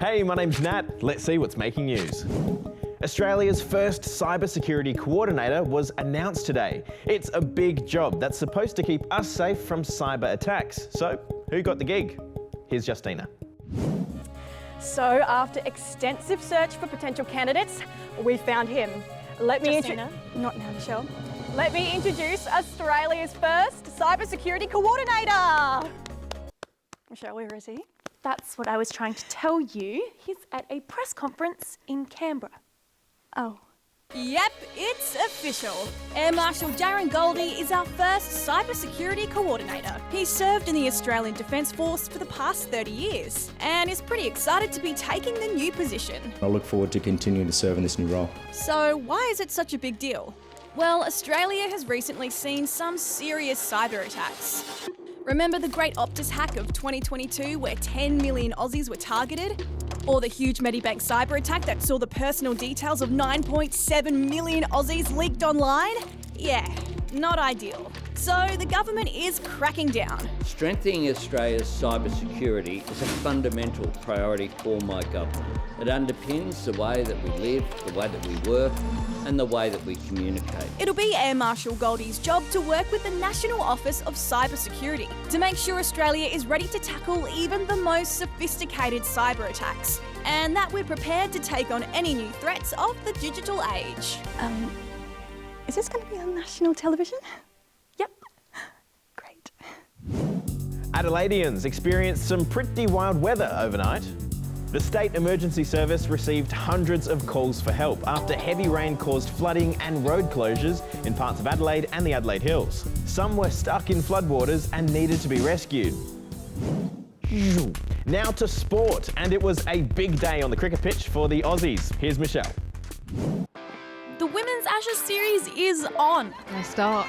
Hey, my name's Nat. Let's see what's making news. Australia's first cybersecurity coordinator was announced today. It's a big job that's supposed to keep us safe from cyber attacks. So, who got the gig? Here's Justina. So, after extensive search for potential candidates, we found him. Not now, Michelle. Let me introduce Australia's first cybersecurity coordinator. Michelle, where is he? That's what I was trying to tell you. He's at a press conference in Canberra. Oh. Yep, it's official. Air Marshal Darren Goldie is our first cybersecurity coordinator. He's served in the Australian Defence Force for the past 30 years and is pretty excited to be taking the new position. I look forward to continuing to serve in this new role. So why is it such a big deal? Well, Australia has recently seen some serious cyber attacks. Remember the great Optus hack of 2022 where 10 million Aussies were targeted? Or the huge Medibank cyber attack that saw the personal details of 9.7 million Aussies leaked online? Yeah, not ideal. So the government is cracking down. Strengthening Australia's cybersecurity is a fundamental priority for my government. It underpins the way that we live, the way that we work, and the way that we communicate. It'll be Air Marshal Goldie's job to work with the National Office of Cybersecurity to make sure Australia is ready to tackle even the most sophisticated cyber attacks, and that we're prepared to take on any new threats of the digital age. Is this going to be on national television? Yep. Great. Adelaideans experienced some pretty wild weather overnight. The State Emergency Service received hundreds of calls for help after heavy rain caused flooding and road closures in parts of Adelaide and the Adelaide Hills. Some were stuck in floodwaters and needed to be rescued. Now to sport, and it was a big day on the cricket pitch for the Aussies. Here's Michelle. The Women's Ashes series is on. Nice start.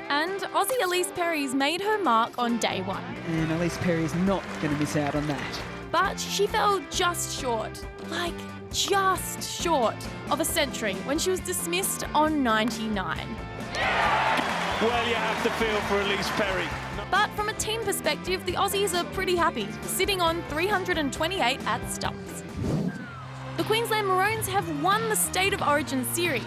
And Aussie Elise Perry's made her mark on day one. And Elise Perry is not going to miss out on that. But she fell just short, just short of a century when she was dismissed on 99. Well, you have to feel for Elise Perry. But from a team perspective, the Aussies are pretty happy, sitting on 328 at stumps. The Queensland Maroons have won the State of Origin series.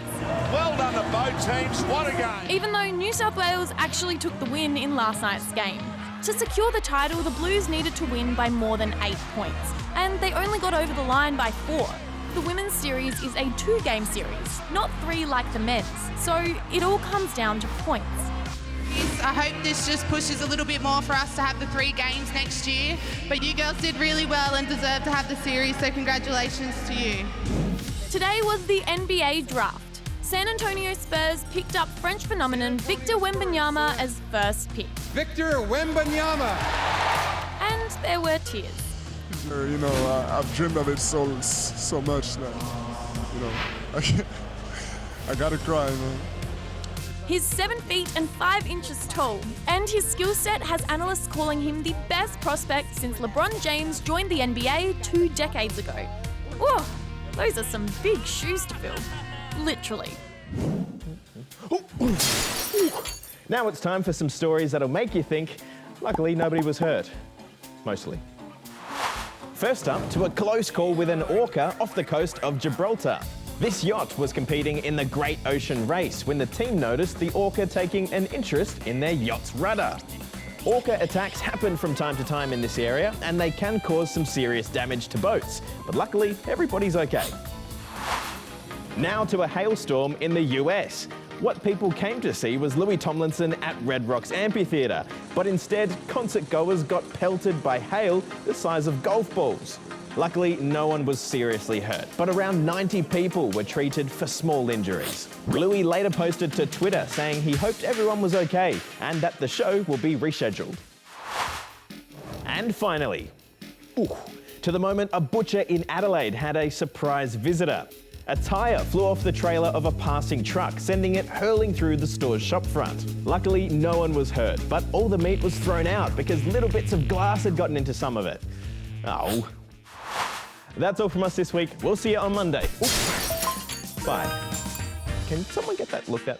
Well done to both teams, what a game. Even though New South Wales actually took the win in last night's game. To secure the title, the Blues needed to win by more than 8 points, and they only got over the line by 4. The women's series is a 2-game series, not 3 like the men's, so it all comes down to points. I hope this just pushes a little bit more for us to have the 3 games next year, but you girls did really well and deserve to have the series, so congratulations to you. Today was the NBA draft. San Antonio Spurs picked up French phenomenon Victor Wembanyama as first pick. Victor Wembanyama! And there were tears. I've dreamed of it so much that, I gotta cry, man. He's 7 feet and 5 inches tall, and his skill set has analysts calling him the best prospect since LeBron James joined the NBA 2 decades ago. Whoa, those are some big shoes to fill. Literally. Now it's time for some stories that'll make you think. Luckily, nobody was hurt. Mostly. First up, to a close call with an orca off the coast of Gibraltar. This yacht was competing in the Great Ocean Race when the team noticed the orca taking an interest in their yacht's rudder. Orca attacks happen from time to time in this area, and they can cause some serious damage to boats. But luckily, everybody's okay. Now to a hailstorm in the US. What people came to see was Louis Tomlinson at Red Rocks Amphitheatre, but instead, concert goers got pelted by hail the size of golf balls. Luckily, no one was seriously hurt, but around 90 people were treated for small injuries. Louis later posted to Twitter saying he hoped everyone was okay and that the show will be rescheduled. And finally, to the moment a butcher in Adelaide had a surprise visitor. A tyre flew off the trailer of a passing truck, sending it hurling through the store's shopfront. Luckily, no one was hurt, but all the meat was thrown out because little bits of glass had gotten into some of it. Oh. That's all from us this week. We'll see you on Monday. Bye. Can someone get that looked at?